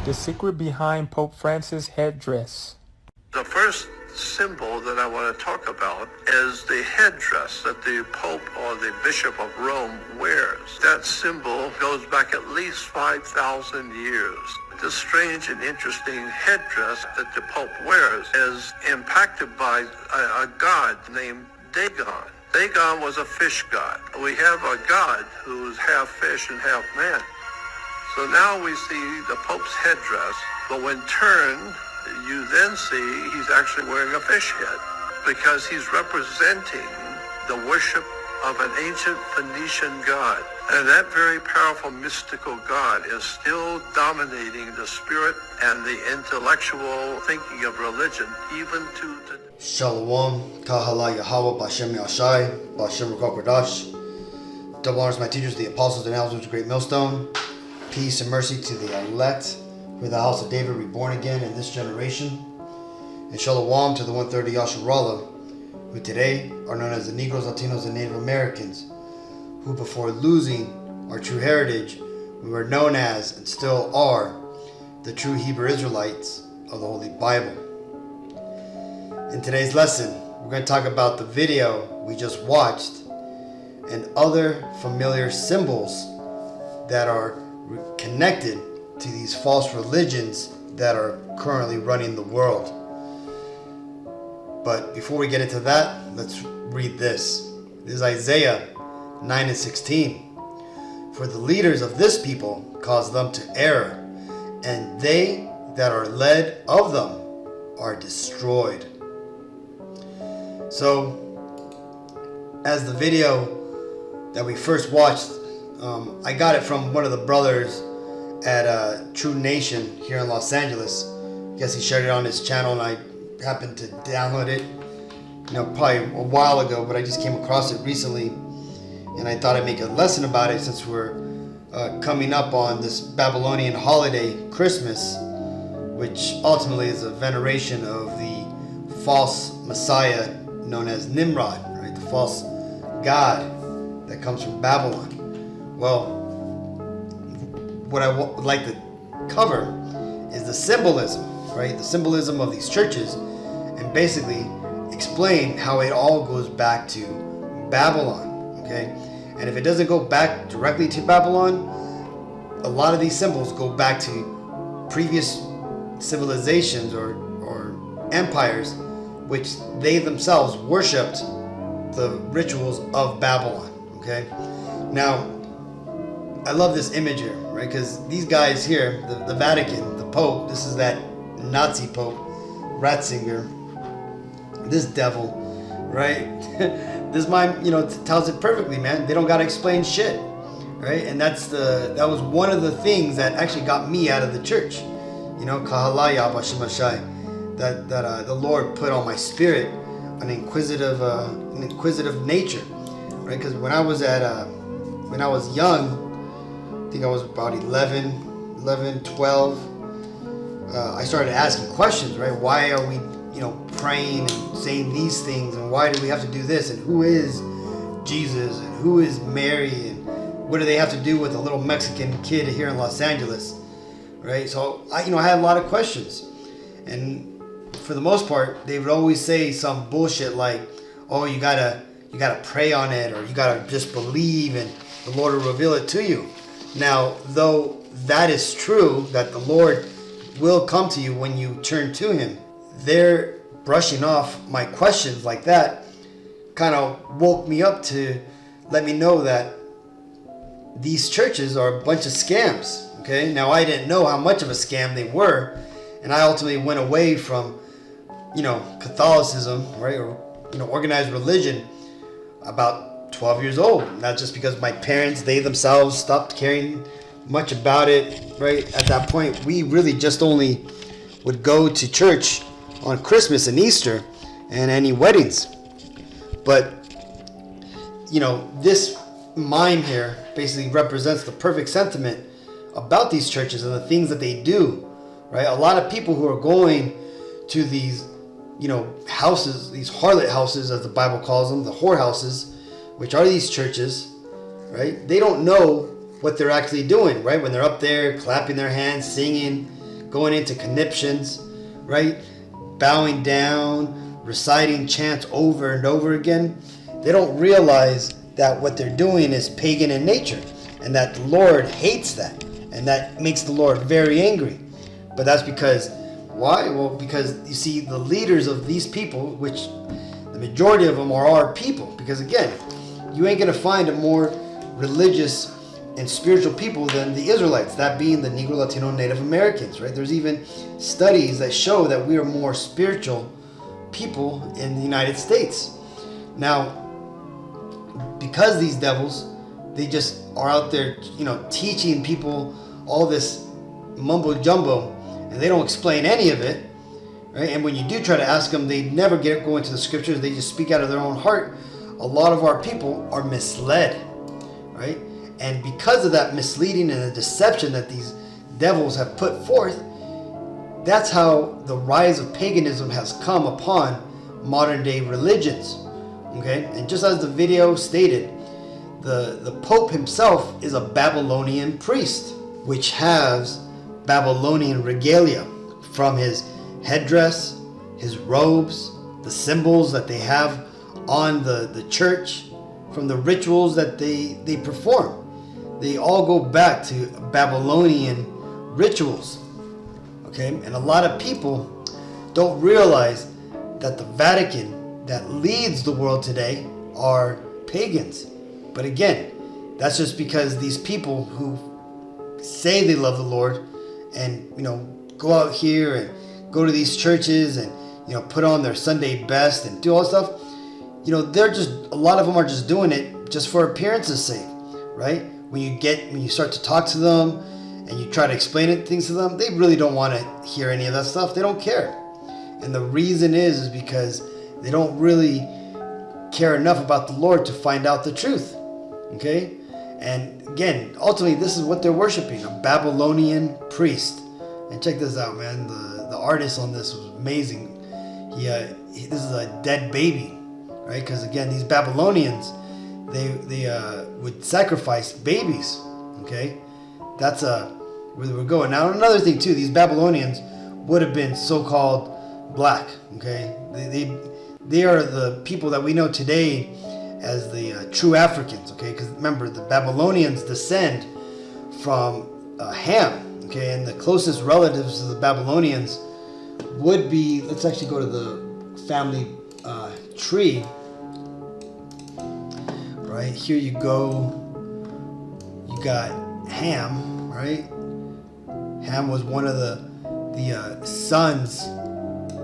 The secret behind Pope Francis' headdress. The first symbol that I want to talk about is the headdress that the Pope or the Bishop of Rome wears. That symbol goes back at least 5,000 years. This strange and interesting headdress that the Pope wears is impacted by a god named Dagon. Dagon was a fish god. We have a god who's half fish and half man. So now we see the Pope's headdress, but when turned, you then see he's actually wearing a fish head because he's representing the worship of an ancient Phoenician god. And that very powerful mystical god is still dominating the spirit and the intellectual thinking of religion even to today. Shalom, Kahala Yahweh, Bashem Yashai, Bashem Rukokodash. Double honors my teachers, the apostles and elders of the great millstone. Peace and mercy to the elect, for the house of David reborn again in this generation. And Shalom to the 130 Yasharallah, who today are known as the Negroes, Latinos, and Native Americans, who before losing our true heritage, we were known as, and still are, the true Hebrew Israelites of the Holy Bible. In today's lesson, we're going to talk about the video we just watched and other familiar symbols that are connected to these false religions that are currently running the world. But before we get into that, let's read this. This is Isaiah 9:16. For the leaders of this people cause them to err, and they that are led of them are destroyed. So, as the video that we first watched, I got it from one of the brothers at True Nation here in Los Angeles. I guess he shared it on his channel and I happened to download it, probably a while ago, but I just came across it recently and I thought I'd make a lesson about it since we're coming up on this Babylonian holiday, Christmas, which ultimately is a veneration of the false Messiah known as Nimrod, right? The false god that comes from Babylon. Well, what I would like to cover is the symbolism, right? The symbolism of these churches, and basically explain how it all goes back to Babylon, okay? And if it doesn't go back directly to Babylon, a lot of these symbols go back to previous civilizations or empires which they themselves worshipped the rituals of Babylon, okay? Now, I love this image here, right? Because these guys here, the Vatican, the Pope, this is that Nazi Pope, Ratzinger, this devil, right? This mind, tells it perfectly, man. They don't gotta explain shit, right? And that was one of the things that actually got me out of the church, Kahalaya Bashimashai, that the Lord put on my spirit an inquisitive nature, right? Because when I was young, I think I was about 11, 12. I started asking questions, right? Why are we, praying and saying these things? And why do we have to do this? And who is Jesus? And who is Mary? And what do they have to do with a little Mexican kid here in Los Angeles? Right? So, I had a lot of questions. And for the most part, they would always say some bullshit like, oh, you gotta pray on it, or you gotta just believe and the Lord will reveal it to you. Now, though that is true, that the Lord will come to you when you turn to Him, they're brushing off my questions like that kind of woke me up to let me know that these churches are a bunch of scams, okay? Now, I didn't know how much of a scam they were, and I ultimately went away from, Catholicism, right, or, organized religion about 12 years old. Not just because my parents, they themselves stopped caring much about it, right? At that point, we really just only would go to church on Christmas and Easter and any weddings. But, this mime here basically represents the perfect sentiment about these churches and the things that they do, right? A lot of people who are going to these, houses, these harlot houses, as the Bible calls them, the whorehouses, which are these churches, right? They don't know what they're actually doing, right? When they're up there clapping their hands, singing, going into conniptions, right? Bowing down, reciting chants over and over again. They don't realize that what they're doing is pagan in nature, and that the Lord hates that, and that makes the Lord very angry. But that's because, why? Well, because you see, the leaders of these people, which the majority of them are our people, because again, you ain't going to find a more religious and spiritual people than the Israelites, that being the Negro, Latino, Native Americans, right? There's even studies that show that we are more spiritual people in the United States. Now, because these devils, they just are out there, teaching people all this mumbo jumbo, and they don't explain any of it, right? And when you do try to ask them, they never go into the scriptures. They just speak out of their own heart. A lot of our people are misled, right? And because of that misleading and the deception that these devils have put forth, that's how the rise of paganism has come upon modern day religions. Okay? And just as the video stated, the Pope himself is a Babylonian priest, which has Babylonian regalia, from his headdress, his robes, the symbols that they have on the church, from the rituals that they perform. They all go back to Babylonian rituals. Okay? And a lot of people don't realize that the Vatican that leads the world today are pagans. But again, that's just because these people who say they love the Lord and, go out here and go to these churches and, put on their Sunday best and do all that stuff, a lot of them are just doing it just for appearance's sake, right? When you start to talk to them and you try to explain things to them, they really don't want to hear any of that stuff. They don't care. And the reason is because they don't really care enough about the Lord to find out the truth. Okay? And again, ultimately, this is what they're worshiping, a Babylonian priest. And check this out, man. The artist on this was amazing. This is a dead baby, right? Because again, these Babylonians, they would sacrifice babies. Okay? That's where we're going. Now, another thing too, these Babylonians would have been so-called black. Okay? They are the people that we know today as the true Africans, okay? Because remember, the Babylonians descend from Ham, okay? And the closest relatives to the Babylonians would be, let's actually go to the family tree. Right, here you go. You got Ham, right? Ham was one of the sons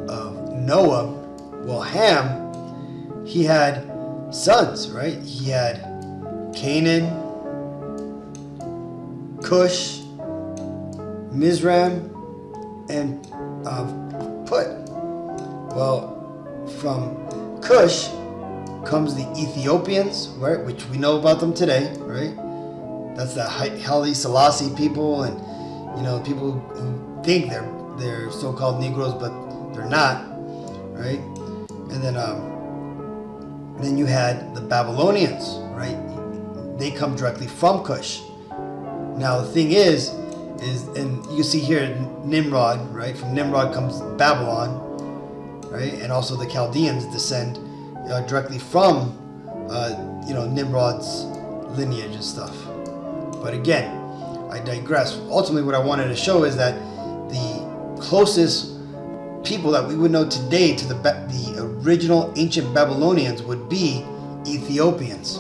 of Noah. Well, Ham, he had sons, right? He had Canaan, Cush, Mizraim, and Put. Well, from Cush comes the Ethiopians, right? Which we know about them today, right? That's the Haile Selassie people, and people who think they're so-called Negroes, but they're not, right? And then you had the Babylonians, right? They come directly from Cush. Now the thing is, and you see here Nimrod, right? From Nimrod comes Babylon, right? And also the Chaldeans descend directly from, Nimrod's lineage and stuff. But again, I digress. Ultimately, what I wanted to show is that the closest people that we would know today to the original ancient Babylonians would be Ethiopians.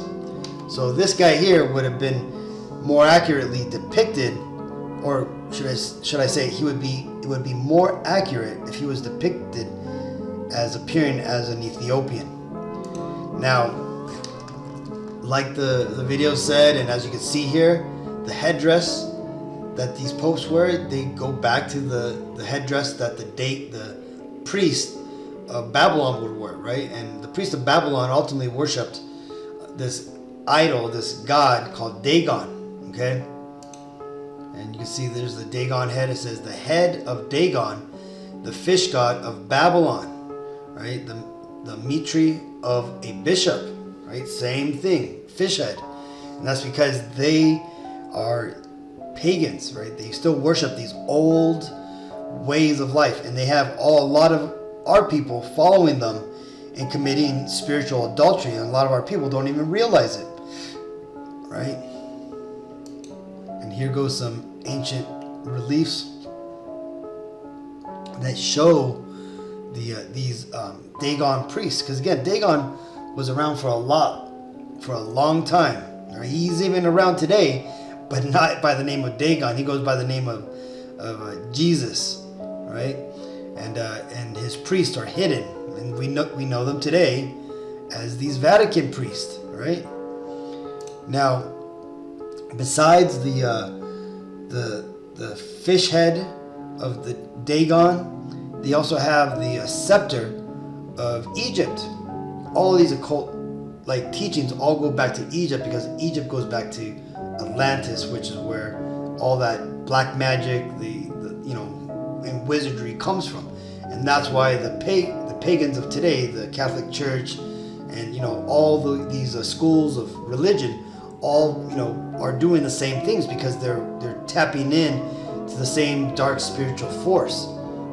So this guy here would have been more accurately depicted, or should I say, it would be more accurate if he was depicted as appearing as an Ethiopian. Now, like the video said, and as you can see here, the headdress that these popes wear, they go back to the headdress that the priest of Babylon would wear, right? And the priest of Babylon ultimately worshipped this idol, this god called Dagon, okay? And you can see there's the Dagon head. It says the head of Dagon, the fish god of Babylon, right? The mitre of a bishop, right? Same thing, fish head. And that's because they are pagans, right? They still worship these old ways of life, and they have a lot of our people following them and committing spiritual adultery, and a lot of our people don't even realize it, right? And here goes some ancient reliefs that show these Dagon priests, because again, Dagon was around for a long time. Right? He's even around today, but not by the name of Dagon. He goes by the name of Jesus, right? And his priests are hidden, and we know them today as these Vatican priests, right? Now, besides the fish head of the Dagon, they also have the scepter of Egypt. All of these occult teachings all go back to Egypt, because Egypt goes back to Atlantis, which is where all that black magic, and wizardry comes from. And that's why the pagans of today, the Catholic Church, and all these schools of religion, all are doing the same things, because they're tapping in to the same dark spiritual force.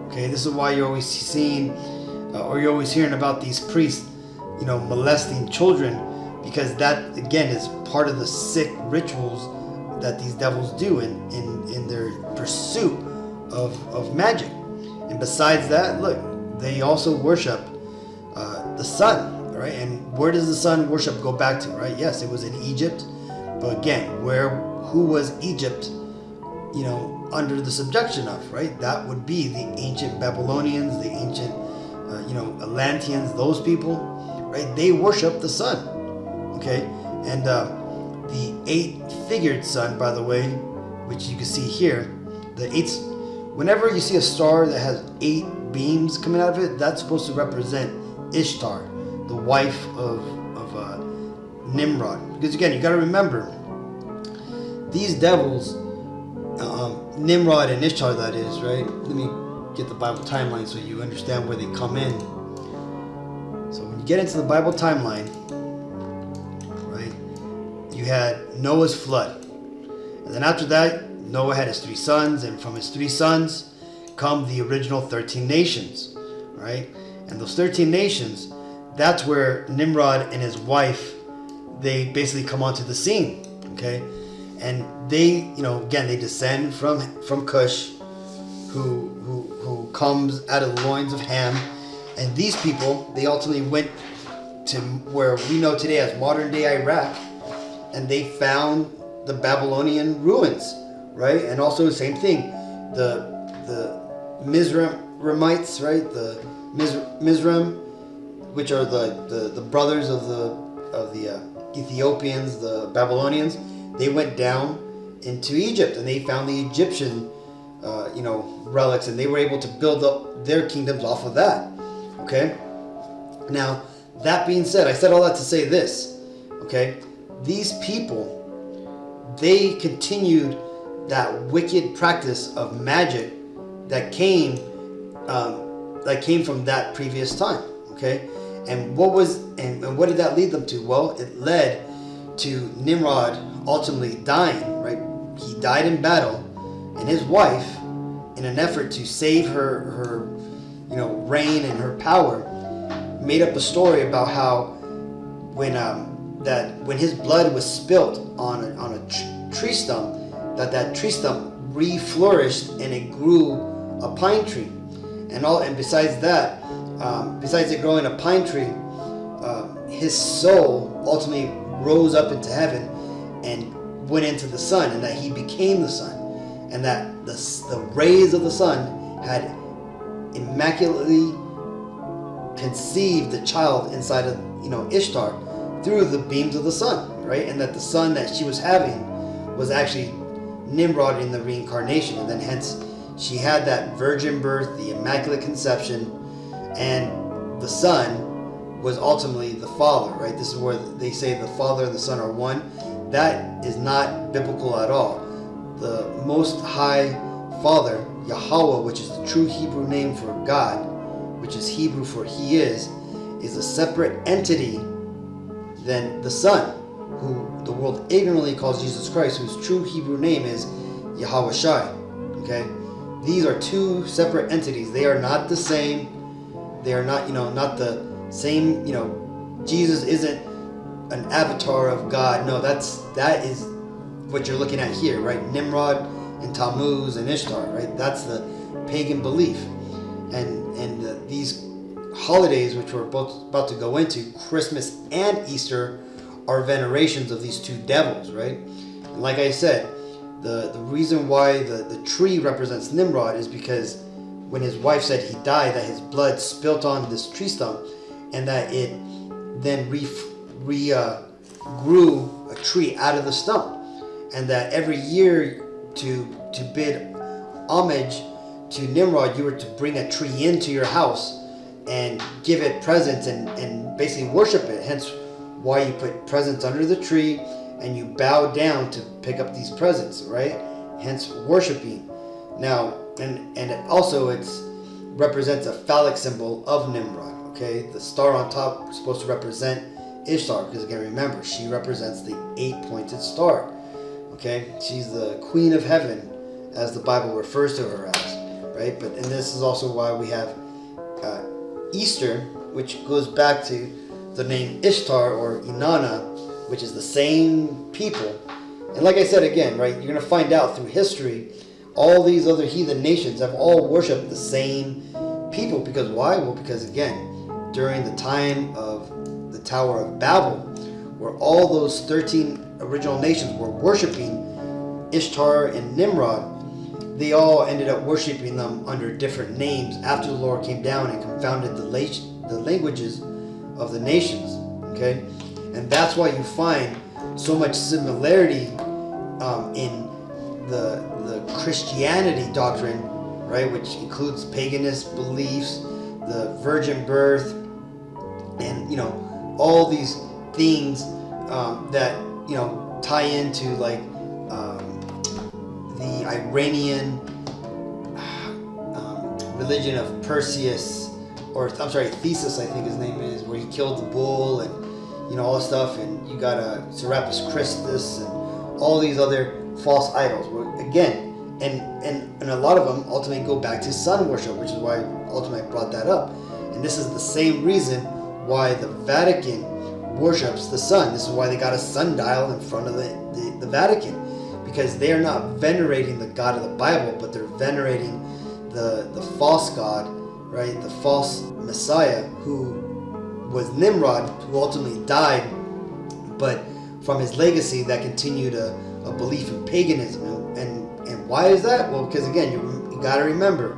Okay, this is why you're always seeing, or you're always hearing about these priests, molesting children, because that again is part of the sick rituals that these devils do in their pursuit of magic. And besides that, look, they also worship the sun, right? And where does the sun worship go back to, right? Yes, it was in Egypt, but again, who was Egypt, under the subjection of, right? That would be the ancient Babylonians, the ancient, Atlanteans, those people, right? They worship the sun, okay? And the 8-figured sun, by the way, which you can see here, whenever you see a star that has 8 beams coming out of it, that's supposed to represent Ishtar, the wife of Nimrod. Because again, you got to remember, these devils, Nimrod and Ishtar, that is, right? Let me get the Bible timeline so you understand where they come in. So when you get into the Bible timeline, right, you had Noah's flood. And then after that, Noah had his 3 sons, and from his 3 sons come the original 13 nations, right? And those 13 nations, that's where Nimrod and his wife, they basically come onto the scene, okay? And they, again, they descend from Cush, who comes out of the loins of Ham. And these people, they ultimately went to where we know today as modern day Iraq, and they found the Babylonian ruins, right? And also the same thing, the Mizraimites, right? The Mizraim, which are the brothers of the Ethiopians, the Babylonians. They went down into Egypt, and they found the Egyptian, relics, and they were able to build up their kingdoms off of that. Okay. Now, that being said, I said all that to say this. Okay, these people, they continued that wicked practice of magic that came from that previous time. Okay, and what did that lead them to? Well, it led to Nimrod ultimately dying, right? He died in battle, and his wife, in an effort to save her reign and her power, made up a story about how when his blood was spilt on a tree stump, that tree stump reflourished and it grew a pine tree, and besides that, besides it growing a pine tree, his soul ultimately rose up into heaven and went into the sun, and that he became the sun, and that the rays of the sun had immaculately conceived the child inside of Ishtar through the beams of the sun, right? And that the son that she was having was actually Nimrod in the reincarnation, and then hence she had that virgin birth, the immaculate conception, and the son was ultimately the father, right? This is where they say the Father and the Son are one. That is not biblical at all. The Most High Father, Yahweh, which is the true Hebrew name for God, which is Hebrew for He is a separate entity than the Son, who the world ignorantly calls Jesus Christ, whose true Hebrew name is Yahweh Shai. Okay? these are two separate entities. They are not the same. They are not, not the same. Jesus isn't an avatar of God. No, that is what you're looking at here, right? Nimrod and Tammuz and Ishtar, right? That's the pagan belief. And these holidays, which we're both about to go into, Christmas and Easter, are venerations of these two devils, right? And like I said, the reason why the tree represents Nimrod is because when his wife said he died, that his blood spilt on this tree stump, and that it then grew a tree out of the stump, and that every year to bid homage to Nimrod, you were to bring a tree into your house and give it presents and basically worship it. Hence why you put presents under the tree and you bow down to pick up these presents, right? Hence worshiping. Now, and it also represents a phallic symbol of Nimrod, okay? The star on top is supposed to represent Ishtar, because again, remember, she represents the 8-pointed star, okay? She's the queen of heaven, as the Bible refers to her as, right? And this is also why we have Easter, which goes back to the name Ishtar or Inanna, which is the same people. And like I said again, right, you're going to find out through history, all these other heathen nations have all worshipped the same people. Because why? Well, because again, during the time of the Tower of Babel, where all those 13 original nations were worshiping Ishtar and Nimrod, they all ended up worshiping them under different names after the Lord came down and confounded the languages of the nations, okay? And that's why you find so much similarity in the Christianity doctrine, right, which includes paganist beliefs, the virgin birth, and all these things that tie into like the Iranian religion of Perseus, or I'm sorry, Theseus, I think his name is, where he killed the bull and all this stuff, and you got Serapis Christus and all these other false idols. Again, and a lot of them ultimately go back to sun worship, which is why ultimately I brought that up. And this is the same reason why the Vatican worships the sun. This is why they got a sundial in front of the Vatican, because they are not venerating the God of the Bible, but they're venerating the false God, right? The false Messiah, who was Nimrod, who ultimately died, but from his legacy that continued a belief in paganism. And why is that? Well, because again, you got to remember,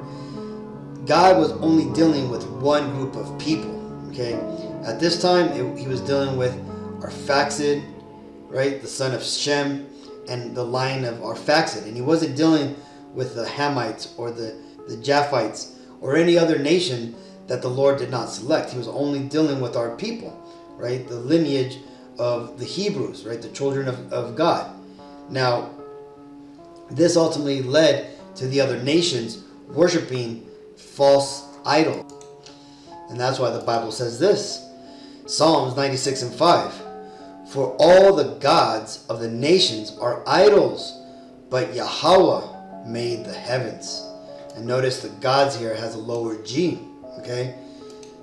God was only dealing with one group of people, okay? At this time, he was dealing with Arphaxad, right? The son of Shem, and the line of Arphaxad. And he wasn't dealing with the Hamites or the Japhites or any other nation that the Lord did not select. He was only dealing with our people, right? The lineage of the Hebrews, right? The children of God. Now, this ultimately led to the other nations worshiping false idols. And that's why the Bible says this. Psalms 96:5. For all the gods of the nations are idols, but Yahweh made the heavens. And notice the gods here has a lower G, okay?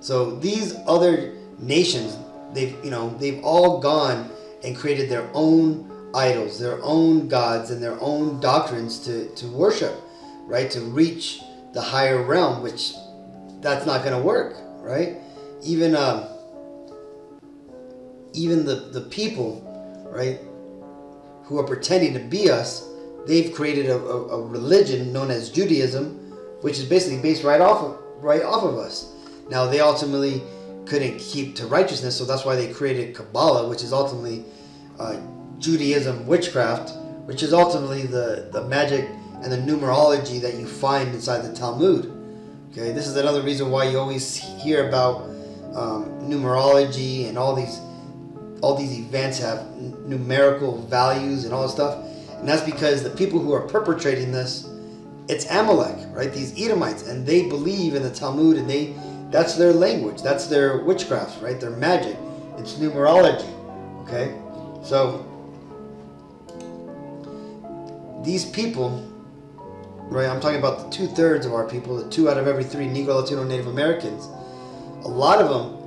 So these other nations, they've all gone and created their own idols, their own gods, and their own doctrines to worship, right? To reach the higher realm, which that's not going to work, right? Even the people, right, who are pretending to be us, they've created a religion known as Judaism, which is basically based right off of us. Now, they ultimately couldn't keep to righteousness, so that's why they created Kabbalah, which is ultimately Judaism witchcraft, which is ultimately the magic and the numerology that you find inside the Talmud. Okay, this is another reason why you always hear about numerology, and all these events have numerical values and all this stuff. And that's because the people who are perpetrating this, it's Amalek, right? These Edomites, and they believe in the Talmud, and that's their language, that's their witchcraft, right? Their magic. It's numerology. Okay, so these people right? I'm talking about the 2/3 of our people, the 2 out of every 3 Negro, Latino, Native Americans. A lot of them,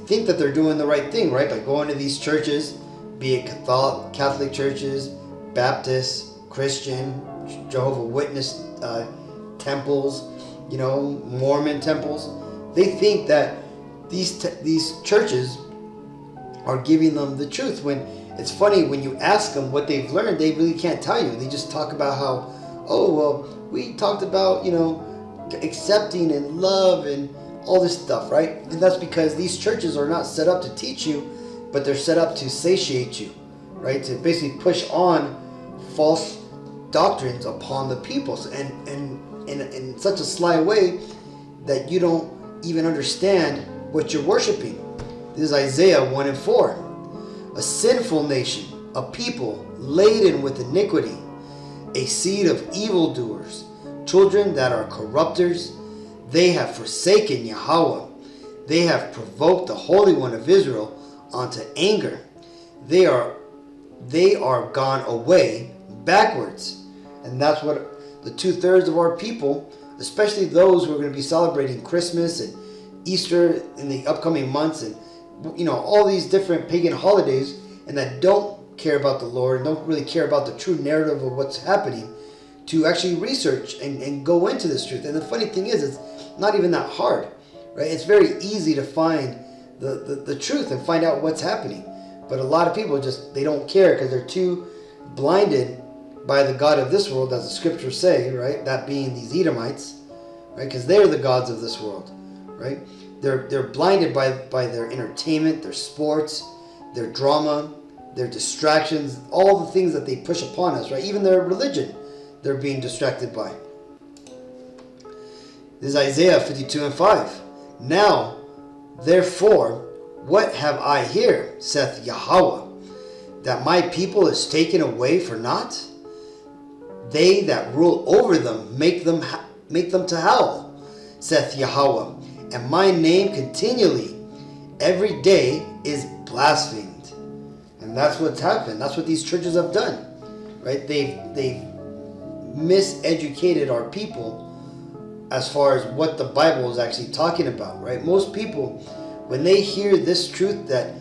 think that they're doing the right thing, right? By going to these churches, be it Catholic churches, Baptist, Christian, Jehovah Witness temples, Mormon temples. They think that these churches are giving them the truth. When it's funny, when you ask them what they've learned, they really can't tell you. They just talk about how, we talked about, accepting and love and all this stuff, right? And that's because these churches are not set up to teach you, but they're set up to satiate you, right? To basically push on false doctrines upon the people, and in such a sly way that you don't even understand what you're worshiping. This is Isaiah 1:4. A sinful nation, a people laden with iniquity, a seed of evildoers, children that are corrupters. They have forsaken Yahweh. They have provoked the Holy One of Israel unto anger. They are gone away backwards. And that's what the 2/3 of our people, especially those who are going to be celebrating Christmas and Easter in the upcoming months, and all these different pagan holidays, and that don't care about the Lord and don't really care about the true narrative of what's happening, to actually research and go into this truth. And the funny thing is, it's not even that hard, right? It's very easy to find the truth and find out what's happening. But a lot of people they don't care because they're too blinded by the God of this world, as the scriptures say, right? That being these Edomites, right? Because they're the gods of this world, right? They're blinded by their entertainment, their sports, their drama, their distractions, all the things that they push upon us, right? Even their religion, they're being distracted by. This is Isaiah 52:5. Now, therefore, what have I here, saith Yahweh, that my people is taken away for naught? They that rule over them make them to howl, saith Yahweh, and my name continually, every day, is blasphemed. And that's what's happened. That's what these churches have done, right? They've miseducated our people as far as what the Bible is actually talking about, right? Most people, when they hear this truth, that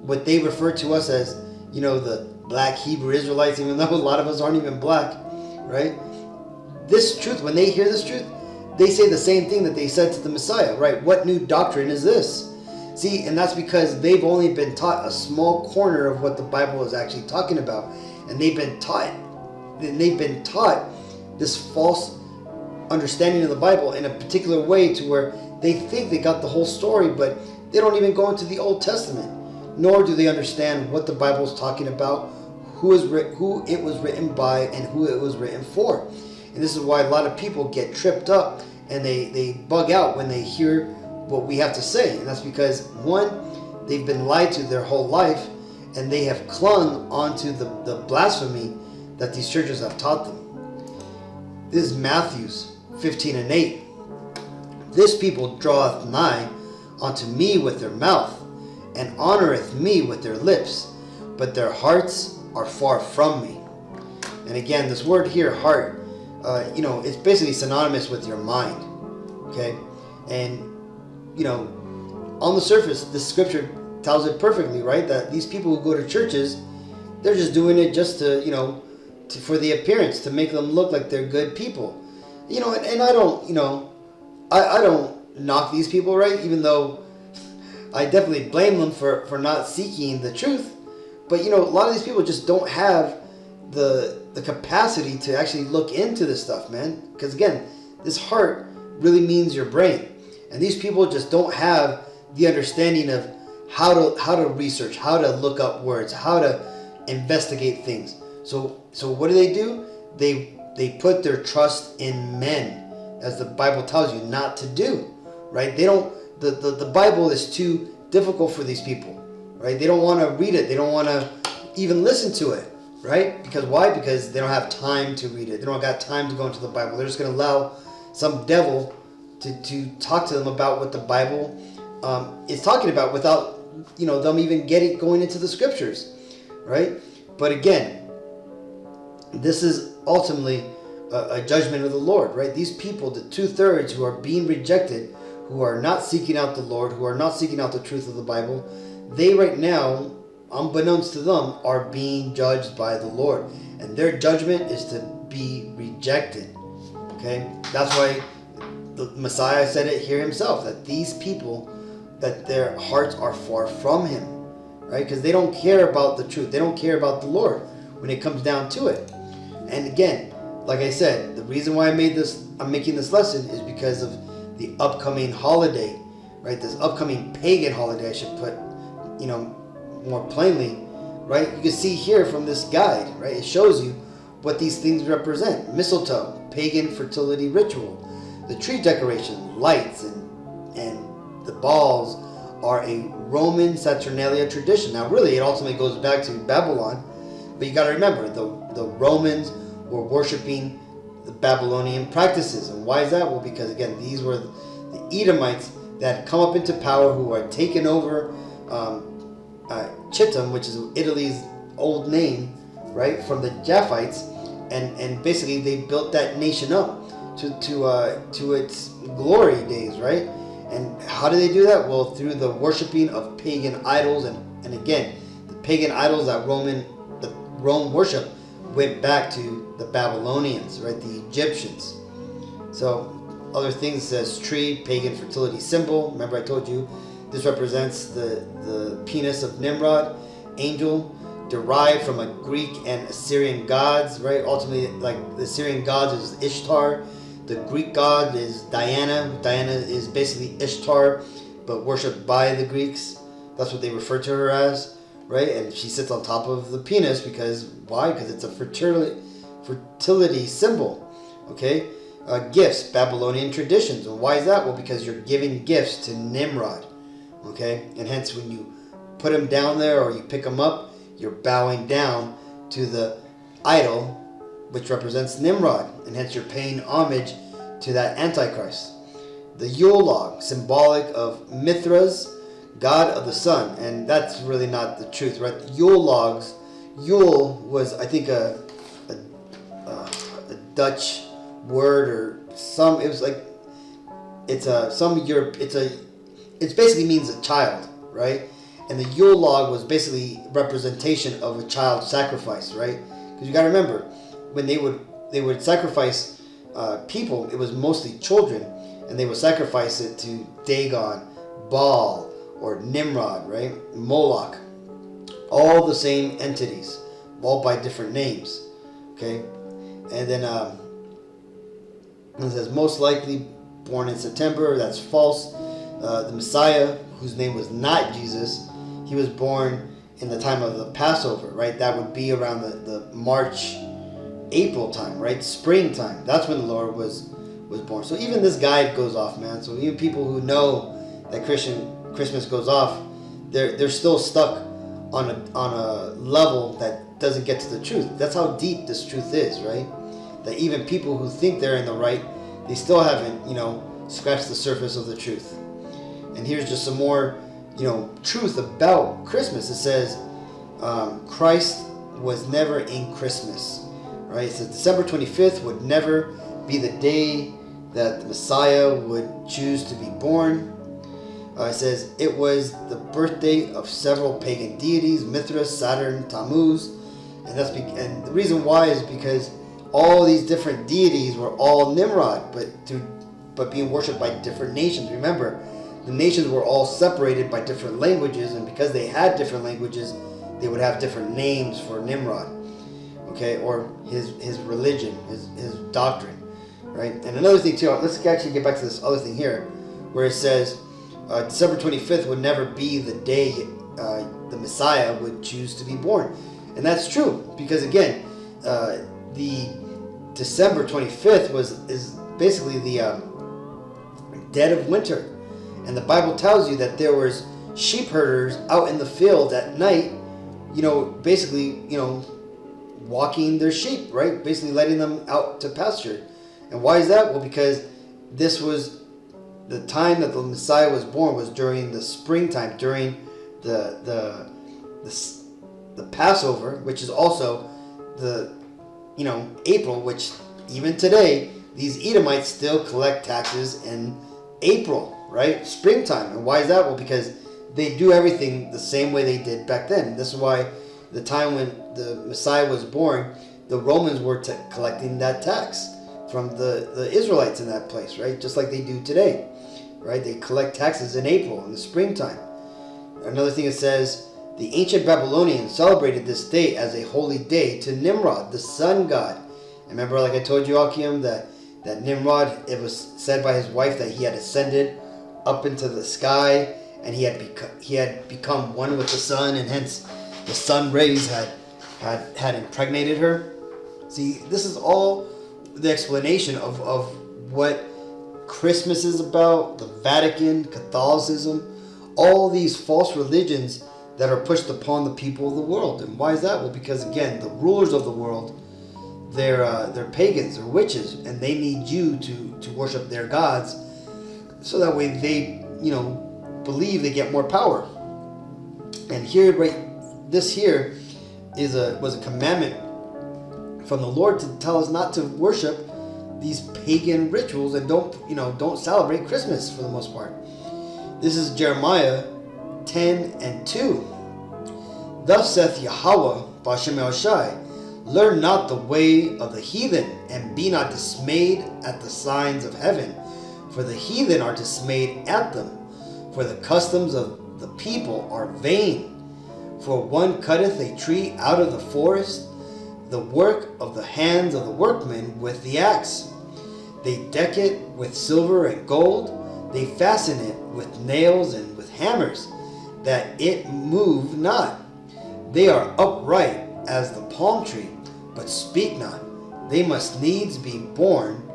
what they refer to us as, the black Hebrew Israelites, even though a lot of us aren't even black, right? This truth, when they hear this truth, they say the same thing that they said to the Messiah, right? What new doctrine is this? See, and that's because they've only been taught a small corner of what the Bible is actually talking about. And they've been taught this false understanding of the Bible in a particular way, to where they think they got the whole story, but they don't even go into the Old Testament, nor do they understand what the Bible is talking about, who it was written by, and who it was written for. And this is why a lot of people get tripped up and they bug out when they hear what we have to say. And that's because, one, they've been lied to their whole life, and they have clung onto the blasphemy that these churches have taught them. This is Matthew 15:8. This people draweth nigh unto me with their mouth, and honoreth me with their lips, but their hearts are far from me. And again, this word here, heart, it's basically synonymous with your mind, okay? And, on the surface, the scripture tells it perfectly, right? That these people who go to churches, they're just doing it just to, for the appearance, to make them look like they're good people. And I don't, I don't knock these people, right? Even though I definitely blame them for not seeking the truth. But, a lot of these people just don't have the capacity to actually look into this stuff, man. Because, again, this heart really means your brain. And these people just don't have the understanding of how to research, how to look up words, how to investigate things. So what do? They put their trust in men, as the Bible tells you not to do, right? They don't. The Bible is too difficult for these people, right? They don't want to read it. They don't want to even listen to it, right? Because why? Because they don't have time to read it. They don't got time to go into the Bible. They're just going to allow some devil to talk to them about what the Bible is talking about, without them even going into the scriptures, right? But again, this is ultimately a judgment of the Lord, right? These people, the 2/3 who are being rejected, who are not seeking out the Lord, who are not seeking out the truth of the Bible, they right now, unbeknownst to them, are being judged by the Lord. And their judgment is to be rejected. Okay? That's why the Messiah said it here himself, that these people, that their hearts are far from him. Right? Because they don't care about the truth. They don't care about the Lord when it comes down to it. And again, like I said, the reason why I'm making this lesson is because of the upcoming holiday, right? This upcoming pagan holiday, I should put, more plainly, right? You can see here from this guide, right? It shows you what these things represent. Mistletoe, pagan fertility ritual. The tree decoration, lights, and the balls are a Roman Saturnalia tradition. Now, really, it ultimately goes back to Babylon, but you got to remember, the Romans were worshiping the Babylonian practices. And why is that? Well, because again, these were the Edomites that had come up into power, who had taken over Chittim, which is Italy's old name, right, from the Japhites, and basically they built that nation up to its glory days, right? And how do they do that? Well, through the worshiping of pagan idols, and again, the pagan idols that Rome worship went back to the Babylonians, right? The Egyptians. So other things says tree, pagan fertility symbol. Remember I told you this represents the penis of Nimrod. Angel, derived from a Greek and Assyrian gods, right? Ultimately, like the Assyrian gods is Ishtar. The Greek god is Diana. Diana is basically Ishtar, but worshipped by the Greeks. That's what they refer to her as, right? And she sits on top of the penis because, why? Because it's a fertility symbol, okay? Gifts, Babylonian traditions. And why is that? Well, because you're giving gifts to Nimrod, okay? And hence when you put him down there or you pick him up, you're bowing down to the idol, which represents Nimrod, and hence you're paying homage to that Antichrist. The Yule log, symbolic of Mithras, god of the sun, and that's really not the truth, right? Yule logs, Yule was, I think, a Dutch word or some. It was like it basically means a child, right? And the Yule log was basically representation of a child sacrifice, right? Because you got to remember, when they would sacrifice people, it was mostly children, and they would sacrifice it to Dagon, Baal, or Nimrod, right? Moloch. All the same entities, all by different names, okay? And then it says most likely born in September. That's false. The Messiah, whose name was not Jesus, he was born in the time of the Passover, right? That would be around the March, April time, right? Springtime. That's when the Lord was born. So even this guide goes off, man. So even people who know that Christmas goes off, they're still stuck on a level that doesn't get to the truth. That's how deep this truth is, right? That even people who think they're in the right, they still haven't, scratched the surface of the truth. And here's just some more, truth about Christmas. It says, Christ was never in Christmas, right? It says December 25th would never be the day that the Messiah would choose to be born. It says it was the birthday of several pagan deities, Mithras, Saturn, Tammuz, and the reason why is because all these different deities were all Nimrod, but being worshipped by different nations. Remember, the nations were all separated by different languages, and because they had different languages, they would have different names for Nimrod, okay, or his religion, his doctrine, right? And another thing too, let's actually get back to this other thing here, where it says December 25th would never be the day the Messiah would choose to be born. And that's true, because again, the December 25th is basically the dead of winter. And the Bible tells you that there was sheep herders out in the field at night, basically, walking their sheep, right? Basically letting them out to pasture. And why is that? Well, because this was the time that the Messiah was born, was during the springtime, during the Passover, which is also the April, which even today, these Edomites still collect taxes in April, right? Springtime. And why is that? Well, because they do everything the same way they did back then. This is why the time when the Messiah was born, the Romans were collecting that tax from the Israelites in that place, right? Just like they do today, right? They collect taxes in April, in the springtime. Another thing it says, the ancient Babylonians celebrated this day as a holy day to Nimrod, the sun god. And remember, like I told you, Akim, that Nimrod, it was said by his wife that he had ascended up into the sky, and he had become one with the sun, and hence the sun rays had impregnated her. See, this is all the explanation of what Christmas is about, the Vatican, Catholicism, all these false religions that are pushed upon the people of the world. And why is that? Well, because again, the rulers of the world, they're pagans, they're witches, and they need you to worship their gods, so that way they, believe they get more power. And here, this here was a commandment from the Lord to tell us not to worship these pagan rituals and don't celebrate Christmas for the most part. This is Jeremiah 10:2. Thus saith Yahweh Ba'Shem Yahushai, learn not the way of the heathen, and be not dismayed at the signs of heaven, for the heathen are dismayed at them, for the customs of the people are vain. For one cutteth a tree out of the forest, the work of the hands of the workmen with the axe. They deck it with silver and gold, they fasten it with nails and with hammers, that it move not. They are upright as the palm tree, but speak not. They must needs be borne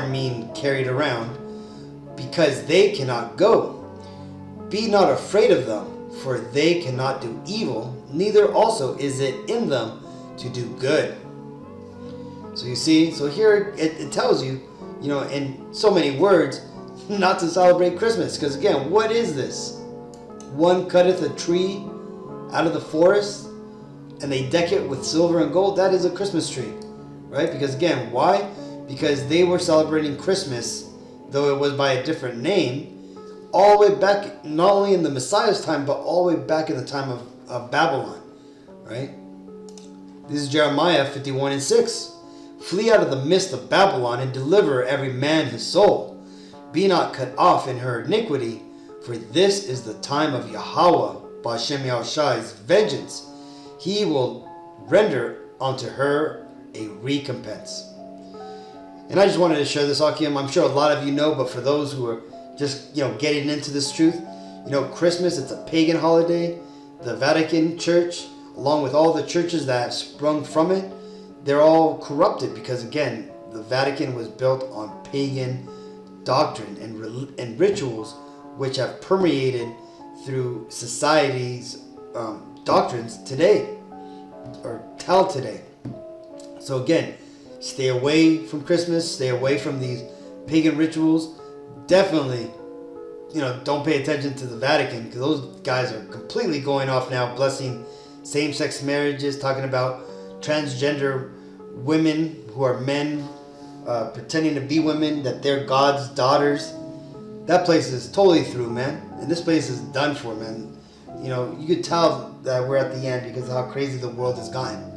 mean carried around, because they cannot go. Be not afraid of them, for they cannot do evil, neither also is it in them to do good. So you see, so here it tells you, in so many words, not to celebrate Christmas. Because again, what is this? One cutteth a tree out of the forest, and they deck it with silver and gold. That is a Christmas tree, right? Because again, why? Because they were celebrating Christmas, though it was by a different name, all the way back, not only in the Messiah's time, but all the way back in the time of Babylon, right? This is Jeremiah 51:6. Flee out of the midst of Babylon, and deliver every man his soul. Be not cut off in her iniquity, for this is the time of Yahweh, Ba'Shem Yahushai's vengeance. He will render unto her a recompense. And I just wanted to share this, Akim. I'm sure a lot of you know, but for those who are just, getting into this truth, Christmas, it's a pagan holiday. The Vatican Church, along with all the churches that have sprung from it, they're all corrupted because, again, the Vatican was built on pagan doctrine and rituals which have permeated through society's doctrines today, or till today. So again, stay away from Christmas, stay away from these pagan rituals. Definitely, don't pay attention to the Vatican, because those guys are completely going off now, blessing same-sex marriages, talking about transgender women who are men, pretending to be women, that they're God's daughters. That place is totally through, man. And this place is done for, man. You could tell that we're at the end because of how crazy the world has gotten.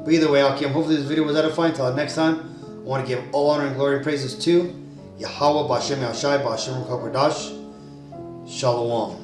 But either way, Akim, hopefully this video was edifying. Until next time, I want to give all honor and glory and praises to Yahweh Ba'Shem Yahushai Ba'Shem Ruach HaKodesh. Shalom.